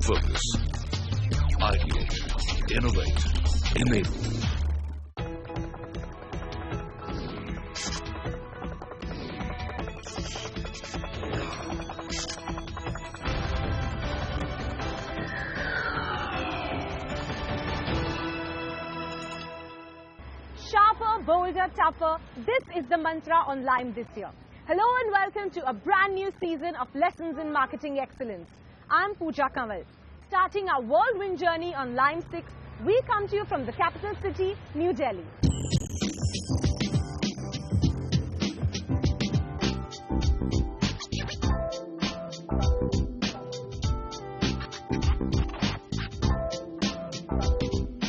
Focus. Ideate. Innovate. Enable. Sharper, bolder, tougher. This is the mantra on Lime this year. Hello and welcome to a brand new season of Lessons in Marketing Excellence. I'm Pooja Kanwal. Starting our whirlwind journey on Lime 6, we come to you from the capital city, New Delhi.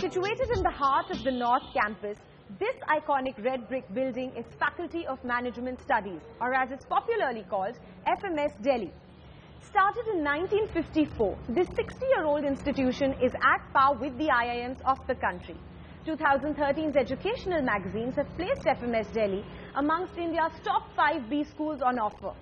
Situated in the heart of the North Campus, this iconic red brick building is Faculty of Management Studies, or as it's popularly called, FMS Delhi. Started in 1954, this 60-year-old institution is at par with the IIMs of the country. 2013's educational magazines have placed FMS Delhi amongst India's top 5 B schools on offer.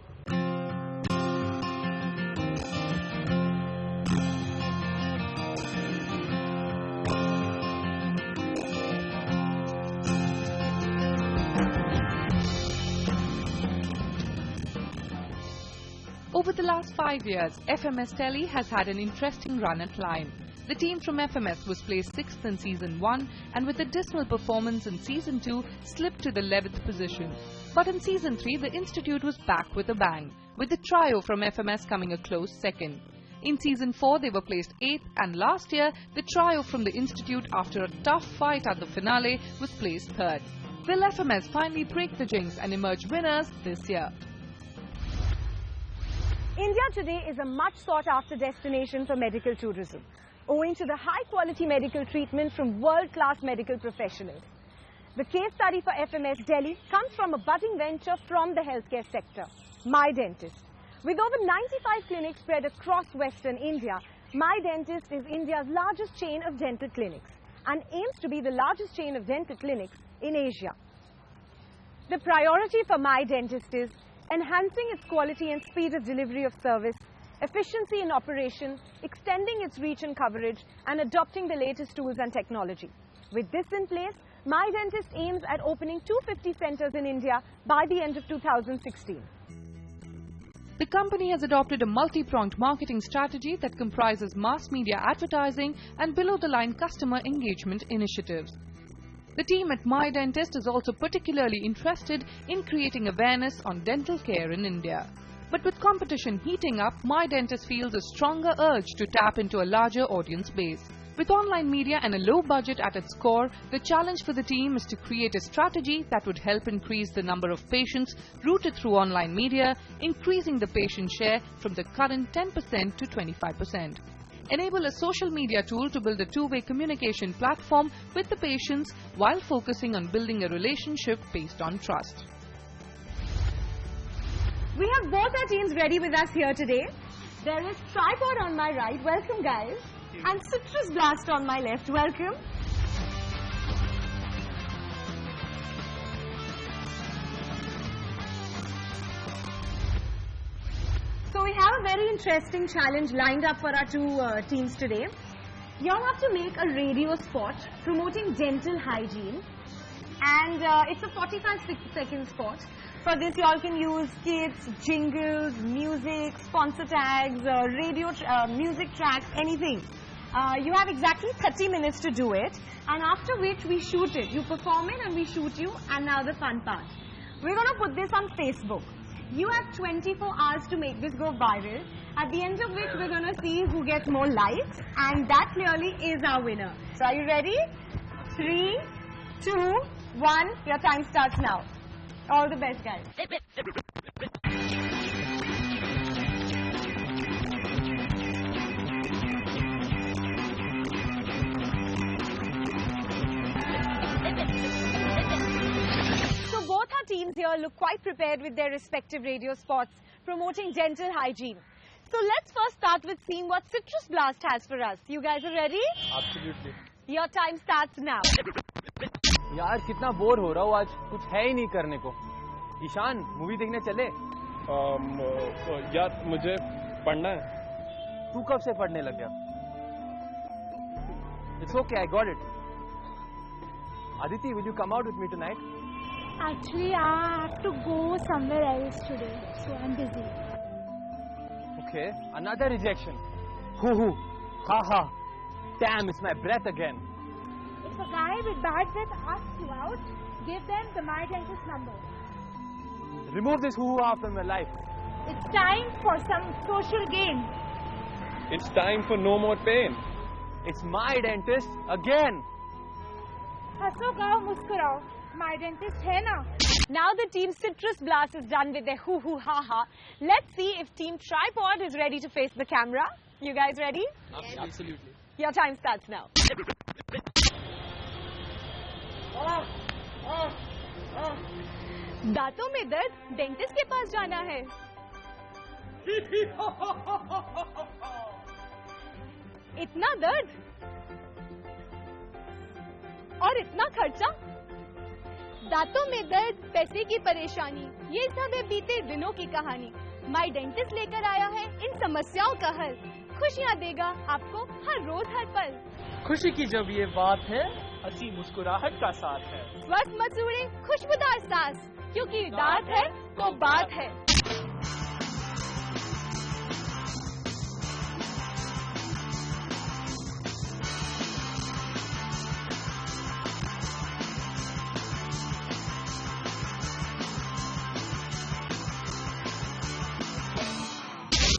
Over the last 5 years, FMS Delhi has had an interesting run at Lime. The team from FMS was placed 6th in Season 1 and with a dismal performance in Season 2 slipped to the 11th position. But in Season 3, the institute was back with a bang, with the trio from FMS coming a close second. In Season 4, they were placed 8th, and last year, the trio from the institute, after a tough fight at the finale, was placed 3rd. Will FMS finally break the jinx and emerge winners this year? India today is a much sought-after destination for medical tourism, owing to the high-quality medical treatment from world-class medical professionals. The case study for FMS Delhi comes from a budding venture from the healthcare sector, MyDentist. With over 95 clinics spread across Western India, MyDentist is India's largest chain of dental clinics and aims to be the largest chain of dental clinics in Asia. The priority for MyDentist is enhancing its quality and speed of delivery of service, efficiency in operation, extending its reach and coverage, and adopting the latest tools and technology. With this in place, MyDentist aims at opening 250 centers in India by the end of 2016. The company has adopted a multi-pronged marketing strategy that comprises mass media advertising and below-the-line customer engagement initiatives. The team at MyDentist is also particularly interested in creating awareness on dental care in India. But with competition heating up, MyDentist feels a stronger urge to tap into a larger audience base. With online media and a low budget at its core, the challenge for the team is to create a strategy that would help increase the number of patients routed through online media, increasing the patient share from the current 10% to 25%. Enable a social media tool to build a two-way communication platform with the patients while focusing on building a relationship based on trust. We have both our teams ready with us here today. There is Tripod on my right, welcome guys, and Citrus Blast on my left, welcome. So we have a very interesting challenge lined up for our two teams today. You all have to make a radio spot promoting dental hygiene, and it's a 45-second spot. For this you all can use skits, jingles, music, sponsor tags, radio, music tracks, anything. You have exactly 30 minutes to do it, and after which we shoot it. You perform it and we shoot you, and now the fun part. We're going to put this on Facebook. You have 24 hours to make this go viral, at the end of which we're going to see who gets more likes, and that clearly is our winner. So are you ready? 3, 2, 1, your time starts now. All the best, guys. So both our teams here look quite prepared with their respective radio spots promoting dental hygiene. So let's first start with seeing what Citrus Blast has for us. You guys are ready? Absolutely. Your time starts now. यार कितना bore हो रहा हूँ आज, कुछ है ही नहीं करने को। ईशान, मूवी देखने चले? यार मुझे पढ़ना है। तू कब से पढ़ने लग गया? It's okay, I got it. Aditi, will you come out with me tonight? Actually, I have to go somewhere else today, so I'm busy. Okay, another rejection. Hoo, ha ha. Damn, it's my breath again. If a guy with bad breath asks you out, give them the MyDentist number. Remove this hoo-ha from your life. It's time for some social gain. It's time for no more pain. It's MyDentist again. हंसो गाओ मुस्कुराओ, MyDentist है ना? Now the team Citrus Blast is done with their hoo-hoo ha-ha. Let's see if team Tripod is ready to face the camera. You guys ready? Yes. Absolutely. Your time starts now. दांतों में दर्द, dentist के पास जाना है। इतना दर्द और इतना खर्चा। दांतों में दर्द, पैसे की परेशानी, ये सब है बीते दिनों की कहानी। MyDentist लेकर आया है इन समस्याओं का हल। खुशियाँ देगा आपको हर रोज हर पल। खुशी की जब ये बात है, हंसी मुस्कुराहट का साथ है। स्वस्थ मसूड़े खुशबूदार सांस, क्योंकि दांत है तो बात है।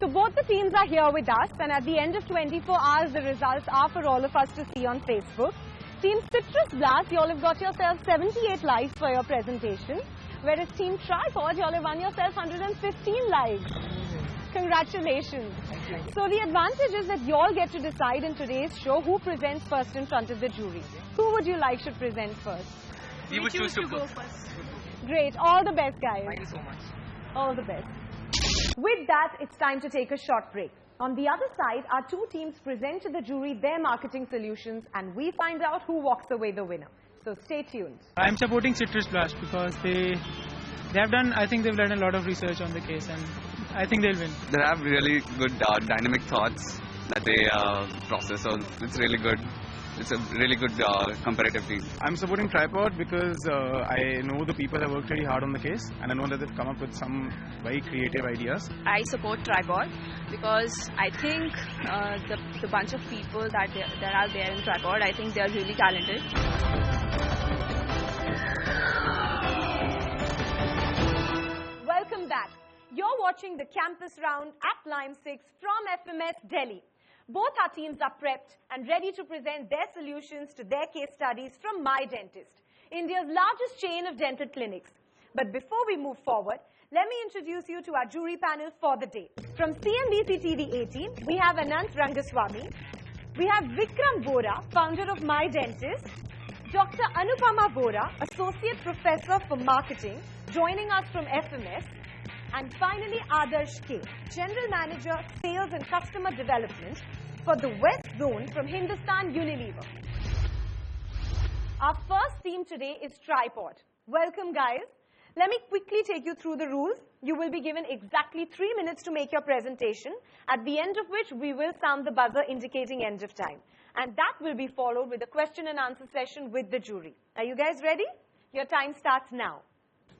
So both the teams are here with us, and at the end of 24 hours, the results are for all of us to see on Facebook. Team Citrus Blast, you all have got yourself 78 likes for your presentation, whereas Team Tripod, you all have won yourself 115 likes. Congratulations. So the advantage is that you all get to decide in today's show who presents first in front of the jury. Who would you like should present first? We would choose to go first. Great. All the best, guys. Thank you so much. All the best. With that, it's time to take a short break. On the other side, our two teams present to the jury their marketing solutions, and we find out who walks away the winner. So stay tuned. I'm supporting Citrus Blast because they have done, I think they've done a lot of research on the case, and I think they'll win. They have really good dynamic thoughts that they process, so it's really good. It's a really good comparative team. I'm supporting Tripod because I know the people have worked really hard on the case, and I know that they've come up with some very creative ideas. I support Tripod because I think the bunch of people that are there in Tripod, I think they are really talented. Welcome back. You're watching the campus round at Line 6 from FMS Delhi. Both our teams are prepped and ready to present their solutions to their case studies from MyDentist, India's largest chain of dental clinics. But before we move forward, let me introduce you to our jury panel for the day. From CNBC TV 18, we have Anant Rangaswamy. We have Vikram Bora, founder of MyDentist. Dr. Anupama Bora, Associate Professor for Marketing, joining us from FMS. And finally, Adarsh K, General Manager, Sales and Customer Development for the West Zone from Hindustan Unilever. Our first team today is Tripod. Welcome, guys. Let me quickly take you through the rules. You will be given exactly 3 minutes to make your presentation, at the end of which we will sound the buzzer indicating end of time. And that will be followed with a question and answer session with the jury. Are you guys ready? Your time starts now.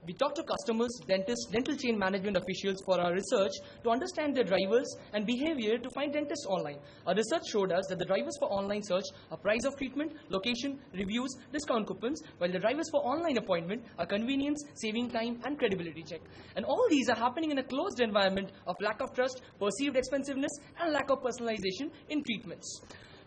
We talk to customers, dentists, dental chain management officials for our research to understand their drivers and behavior to find dentists online. Our research showed us that the drivers for online search are price of treatment, location, reviews, discount coupons, while the drivers for online appointment are convenience, saving time, and credibility check. And all these are happening in a closed environment of lack of trust, perceived expensiveness, and lack of personalization in treatments.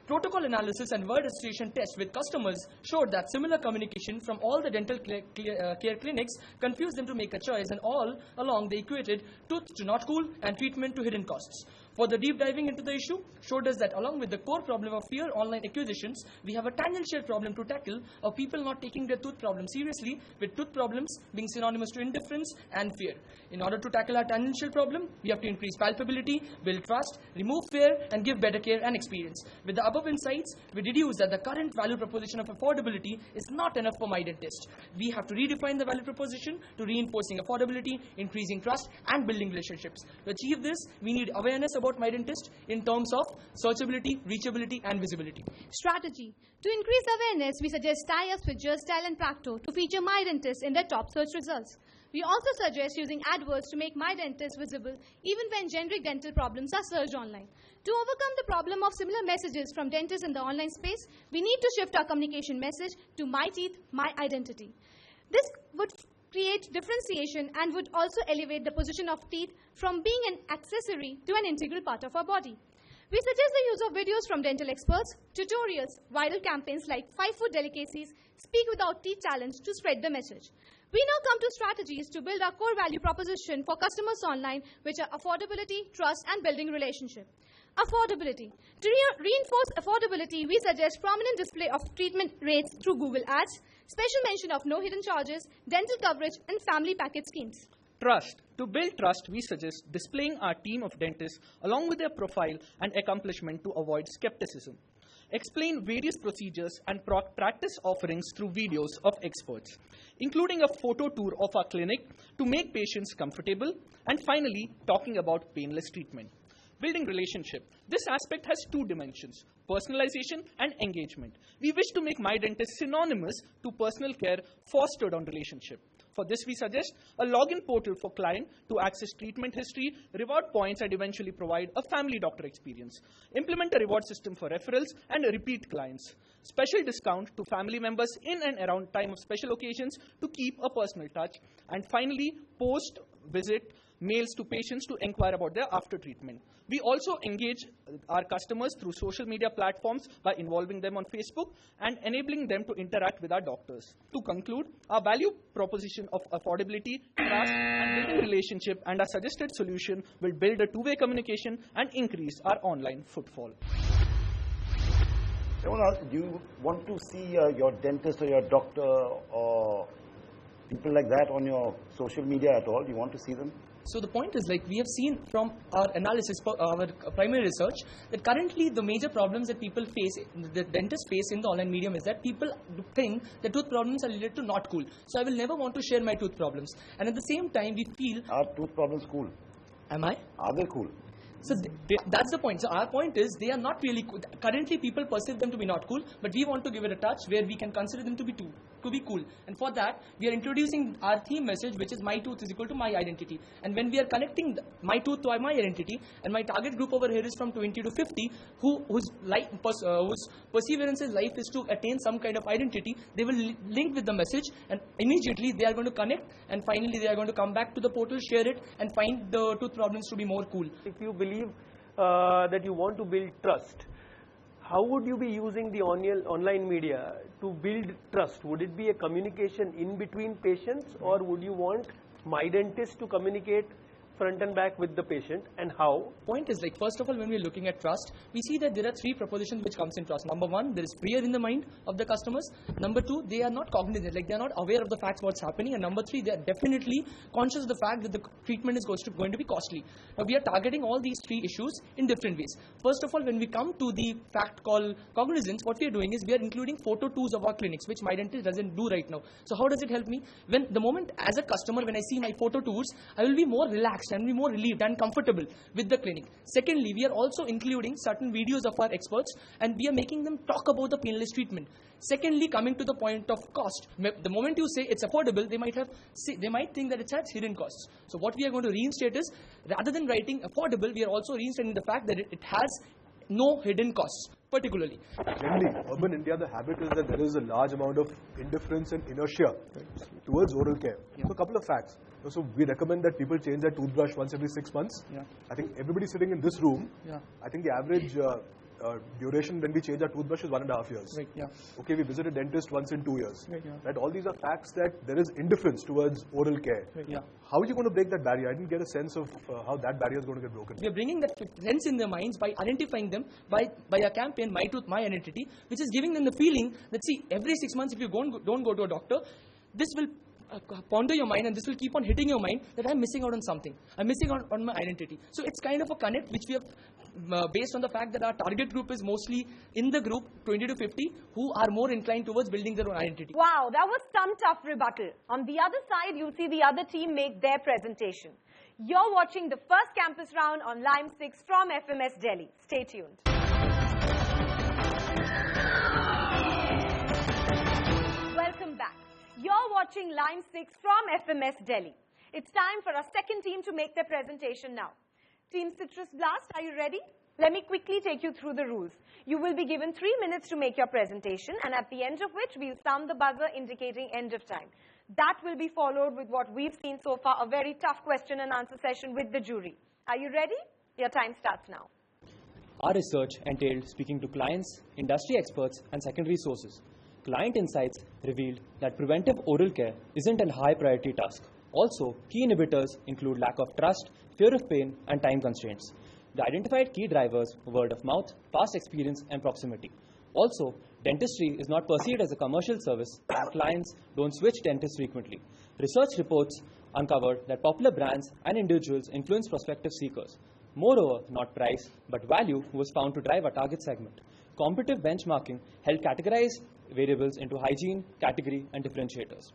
Protocol analysis and word association tests with customers showed that similar communication from all the dental care clinics confused them to make a choice, and all along they equated tooth to not cool and treatment to hidden costs. Further deep diving into the issue showed us that along with the core problem of fear online acquisitions, we have a tangential problem to tackle of people not taking their tooth problem seriously, with tooth problems being synonymous to indifference and fear. In order to tackle our tangential problem, we have to increase palpability, build trust, remove fear, and give better care and experience. With the above insights, we deduce that the current value proposition of affordability is not enough for MyDentist. We have to redefine the value proposition to reinforcing affordability, increasing trust, and building relationships. To achieve this, we need awareness about about MyDentist in terms of searchability, reachability, and visibility. Strategy. To increase awareness, we suggest tie-ups with Justile and Practo to feature MyDentist in their top search results. We also suggest using AdWords to make MyDentist visible even when generic dental problems are searched online. To overcome the problem of similar messages from dentists in the online space, we need to shift our communication message to My Teeth, My Identity. This would create differentiation and would also elevate the position of teeth from being an accessory to an integral part of our body. We suggest the use of videos from dental experts, tutorials, viral campaigns like 5-foot delicacies, Speak Without Teeth Challenge to spread the message. We now come to strategies to build our core value proposition for customers online, which are affordability, trust, and building relationship. Affordability. To reinforce affordability, we suggest prominent display of treatment rates through Google Ads, special mention of no hidden charges, dental coverage, and family package schemes. Trust. To build trust, we suggest displaying our team of dentists along with their profile and accomplishment to avoid skepticism. Explain various procedures and practice offerings through videos of experts, including a photo tour of our clinic to make patients comfortable, and finally, talking about painless treatment. Building relationship. This aspect has two dimensions, personalization and engagement. We wish to make MyDentist synonymous to personal care fostered on relationship. For this, we suggest a login portal for client to access treatment history, reward points, and eventually provide a family doctor experience. Implement a reward system for referrals and repeat clients. Special discount to family members in and around time of special occasions to keep a personal touch. And finally, post-visit mails to patients to inquire about their after treatment. We also engage our customers through social media platforms by involving them on Facebook and enabling them to interact with our doctors. To conclude, our value proposition of affordability, trust, and building relationship and our suggested solution will build a two-way communication and increase our online footfall. Do you want to see your dentist or your doctor or people like that on your social media at all? Do you want to see them? So the point is, like we have seen from our analysis, our primary research, that currently the major problems that people face, the dentists face in the online medium, is that people think that tooth problems are related to not cool. So I will never want to share my tooth problems. And at the same time, we feel... Are tooth problems cool? Am I? Are they cool? So that's the point. So our point is they are not really cool. Currently people perceive them to be not cool, but we want to give it a touch where we can consider them to be cool. And for that, we are introducing our theme message, which is my tooth is equal to my identity. And when we are connecting my tooth to my identity, and my target group over here is from 20 to 50, whose perseverance in life is to attain some kind of identity, they will link with the message, and immediately they are going to connect, and finally they are going to come back to the portal, share it, and find the tooth problems to be more cool. If you believe that you want to build trust, how would you be using the online media to build trust? Would it be a communication in between patients, or would you want MyDentist to communicate front and back with the patient, and how? Point is, like, first of all, when we're looking at trust, we see that there are three propositions which comes in trust. Number one, there is fear in the mind of the customers. Number two, they are not cognizant, like they are not aware of the facts what's happening. And number three, they are definitely conscious of the fact that the treatment is going to be costly. Now we are targeting all these three issues in different ways. First of all, when we come to the fact called cognizance, what we are doing is we are including photo tours of our clinics, which MyDentist doesn't do right now. So how does it help me? When the moment as a customer, when I see my photo tours, I will be more relaxed and be more relieved and comfortable with the clinic. Secondly, we are also including certain videos of our experts, and we are making them talk about the painless treatment. Secondly, coming to the point of cost, the moment you say it's affordable, they might think that it has hidden costs. So what we are going to reinstate is, rather than writing affordable, we are also reinstating the fact that it has no hidden costs, particularly. Generally, urban India, the habit is that there is a large amount of indifference and inertia towards oral care. So a couple of facts. So we recommend that people change their toothbrush once every 6 months. I think everybody sitting in this room, I think the average duration when we change our toothbrush is 1.5 years. Okay, we visit a dentist once in 2 years. Right? All these are facts that there is indifference towards oral care. How are you going to break that barrier? I didn't get a sense of how that barrier is going to get broken. We are bringing that sense in their minds by identifying them by a campaign, My Tooth, My Identity, which is giving them the feeling that, see, every 6 months if you don't go to a doctor, this will ponder your mind, and this will keep on hitting your mind that I'm missing out on something. I'm missing out on my identity. So it's kind of a connect which we have based on the fact that our target group is mostly in the group 20 to 50 who are more inclined towards building their own identity. Wow, that was some tough rebuttal. On the other side, you'll see the other team make their presentation. You're watching the first campus round on Lime 6 from FMS Delhi. Stay tuned. Welcome back. You're watching Lime 6 from FMS Delhi. It's time for our second team to make their presentation now. Team Citrus Blast, are you ready? Let me quickly take you through the rules. You will be given 3 minutes to make your presentation, and at the end of which, we'll sound the buzzer indicating end of time. That will be followed with what we've seen so far, a very tough question and answer session with the jury. Are you ready? Your time starts now. Our research entailed speaking to clients, industry experts, and secondary sources. Client insights revealed that preventive oral care isn't a high priority task. Also, key inhibitors include lack of trust, fear of pain, and time constraints. The identified key drivers were word of mouth, past experience, and proximity. Also, dentistry is not perceived as a commercial service, and clients don't switch dentists frequently. Research reports uncovered that popular brands and individuals influence prospective seekers. Moreover, not price, but value was found to drive a target segment. Competitive benchmarking helped categorize variables into hygiene, category, and differentiators.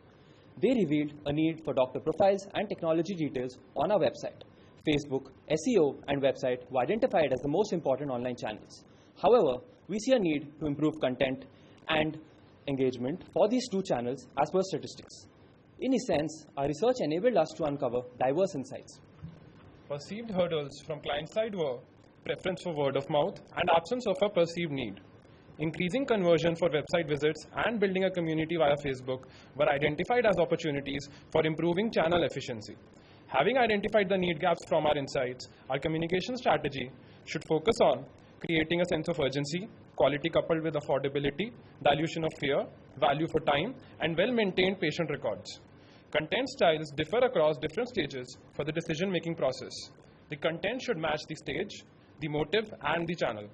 They revealed a need for doctor profiles and technology details on our website. Facebook, SEO, and website were identified as the most important online channels. However, we see a need to improve content and engagement for these two channels as per statistics. In essence, our research enabled us to uncover diverse insights. Perceived hurdles from client side were preference for word of mouth and absence of a perceived need. Increasing conversion for website visits and building a community via Facebook were identified as opportunities for improving channel efficiency. Having identified the need gaps from our insights, our communication strategy should focus on creating a sense of urgency, quality coupled with affordability, dilution of fear, value for time, and well-maintained patient records. Content styles differ across different stages for the decision-making process. The content should match the stage, the motive, and the channel,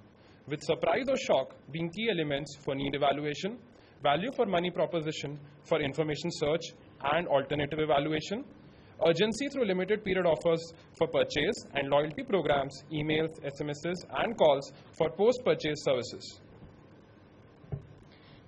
with surprise or shock being key elements for need evaluation, value for money proposition for information search and alternative evaluation, urgency through limited period offers for purchase, and loyalty programs, emails, SMSs, and calls for post-purchase services.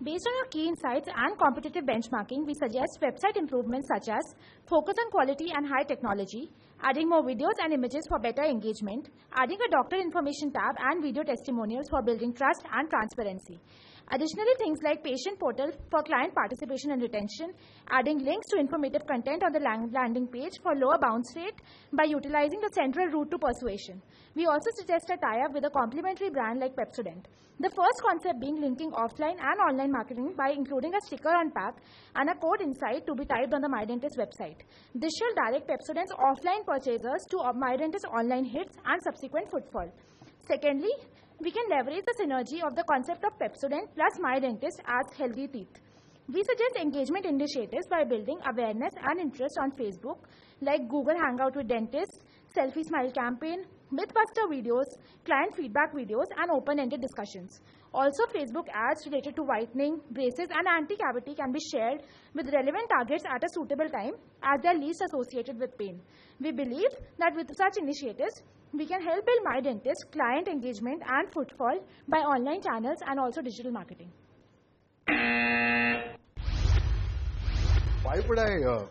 Based on our key insights and competitive benchmarking, we suggest website improvements such as focus on quality and high technology, adding more videos and images for better engagement, adding a doctor information tab and video testimonials for building trust and transparency. Additionally, things like patient portal for client participation and retention, adding links to informative content on the landing page for lower bounce rate by utilizing the central route to persuasion. We also suggest a tie-up with a complementary brand like Pepsodent. The first concept being linking offline and online marketing by including a sticker on pack and a code inside to be typed on the MyDentist website. This shall direct Pepsodent's offline purchasers to MyDentist online hits and subsequent footfall. Secondly, we can leverage the synergy of the concept of Pepsodent plus MyDentist as healthy teeth. We suggest engagement initiatives by building awareness and interest on Facebook, like Google Hangout with Dentists, Selfie Smile campaign, Mythbuster videos, client feedback videos, and open-ended discussions. Also, Facebook ads related to whitening, braces, and anti-cavity can be shared with relevant targets at a suitable time as they are least associated with pain. We believe that with such initiatives, we can help build MyDentist client engagement and footfall by online channels and also digital marketing. Why would I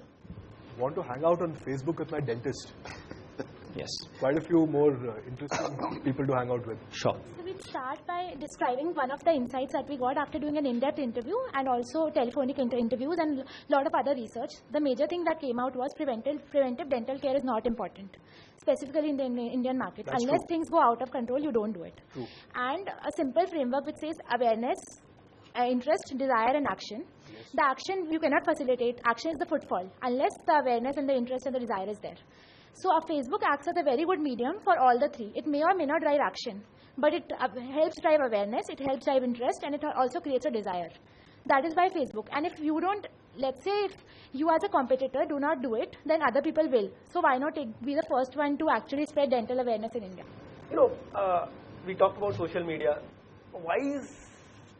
want to hang out on Facebook with my dentist? Yes. Quite a few more interesting people to hang out with. Sure. So we'll start by describing one of the insights that we got after doing an in-depth interview and also telephonic interviews and a lot of other research. The major thing that came out was preventive dental care is not important, specifically in the Indian market. That's Unless true. things go out of control, you don't do it. True. And a simple framework which says awareness, interest, desire, and action. Yes. The action you cannot facilitate. Action is the footfall, unless the awareness and the interest and the desire is there. So our Facebook acts as a very good medium for all the three. It may or may not drive action, but it helps drive awareness, it helps drive interest, and it also creates a desire. That is why Facebook. And if you don't, let's say if you as a competitor do not do it, then other people will. So why not be the first one to actually spread dental awareness in India? You know, we talked about social media. Why is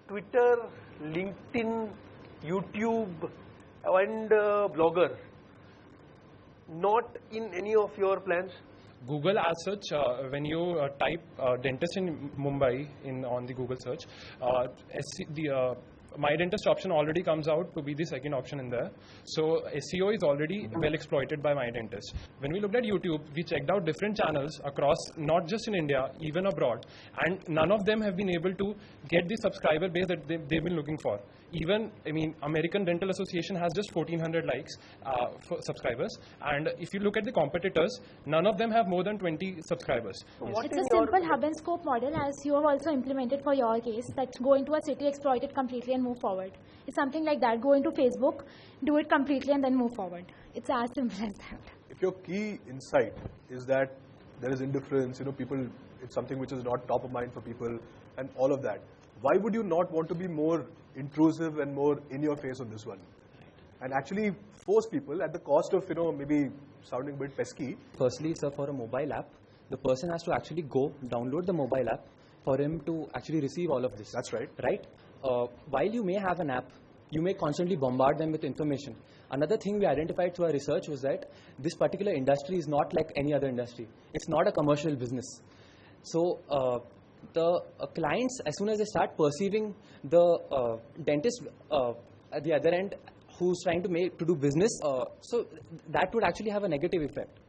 Twitter, LinkedIn, YouTube, and Blogger not in any of your plans? Google as such, when you type dentist in Mumbai on the Google search, MyDentist option already comes out to be the second option in there. So SEO is already well exploited by MyDentist. When we looked at YouTube, we checked out different channels across, not just in India, even abroad, and none of them have been able to get the subscriber base that they've been looking for. Even, I mean, American Dental Association has just 1400 likes for subscribers, and if you look at the competitors, none of them have more than 20 subscribers. It's a simple hub and scope model, as you have also implemented for your case, that go into a city, exploit it completely and move forward. It's something like that. Go into Facebook, do it completely and then move forward. It's as simple as that. If your key insight is that there is indifference, people, it's something which is not top of mind for people and all of that, why would you not want to be more intrusive and more in your face on this one? And actually force people at the cost of, maybe sounding a bit pesky. Firstly, sir, for a mobile app, the person has to actually go download the mobile app for him to actually receive all of this. That's right. Right? While you may have an app, you may constantly bombard them with information. Another thing we identified through our research was that this particular industry is not like any other industry. It's not a commercial business. So the clients, as soon as they start perceiving the dentist at the other end who's trying to do business, so that would actually have a negative effect.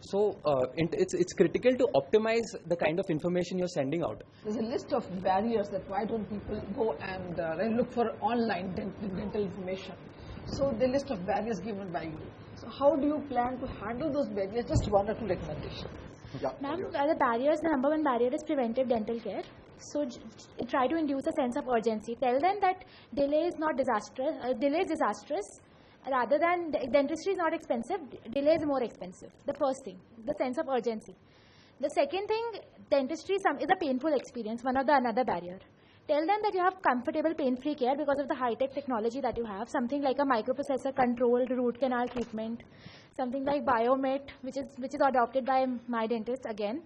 So it's critical to optimize the kind of information you're sending out. There's a list of barriers that why don't people go and look for online dental information. So the list of barriers given by you. So how do you plan to handle those barriers? Just one or two recommendations. Ma'am, the barriers, the number one barrier is preventive dental care. So try to induce a sense of urgency. Tell them that delay is not disastrous. Delay is disastrous. Rather than dentistry is not expensive, delay is more expensive. The first thing, the sense of urgency. The second thing, dentistry is a painful experience, another barrier. Tell them that you have comfortable pain-free care because of the high-tech technology that you have, something like a microprocessor controlled root canal treatment, something like Biomet, which is adopted by MyDentist again.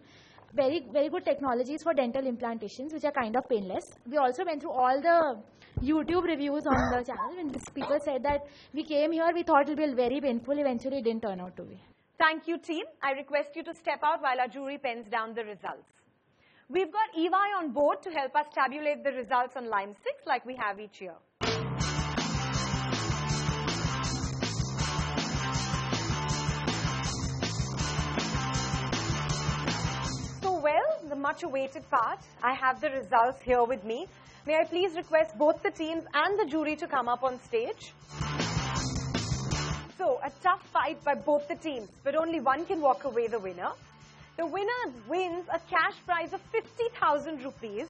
Very, very good technologies for dental implantations, which are kind of painless. We also went through all the YouTube reviews on the channel, and people said that we came here, we thought it will be very painful, eventually it didn't turn out to be. Thank you, team. I request you to step out while our jury pens down the results. We've got EY on board to help us tabulate the results on line 6 like we have each year. So, well, the much awaited part, I have the results here with me. May I please request both the teams and the jury to come up on stage. So, a tough fight by both the teams, but only one can walk away the winner. The winner wins a cash prize of 50,000 rupees,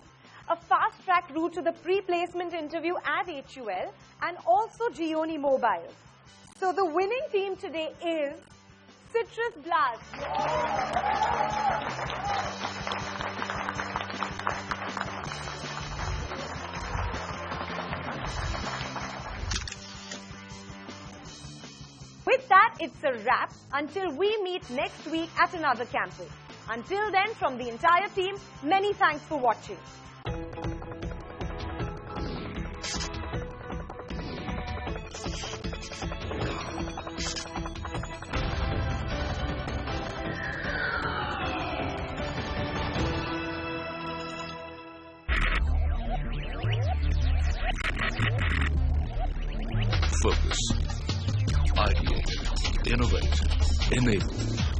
a fast-track route to the pre-placement interview at HUL, and also Gioni Mobile. So the winning team today is Citrus Blast. With that, it's a wrap until we meet next week at another campus. Until then, from the entire team, many thanks for watching. Focus. Ideate. Innovate. Enable.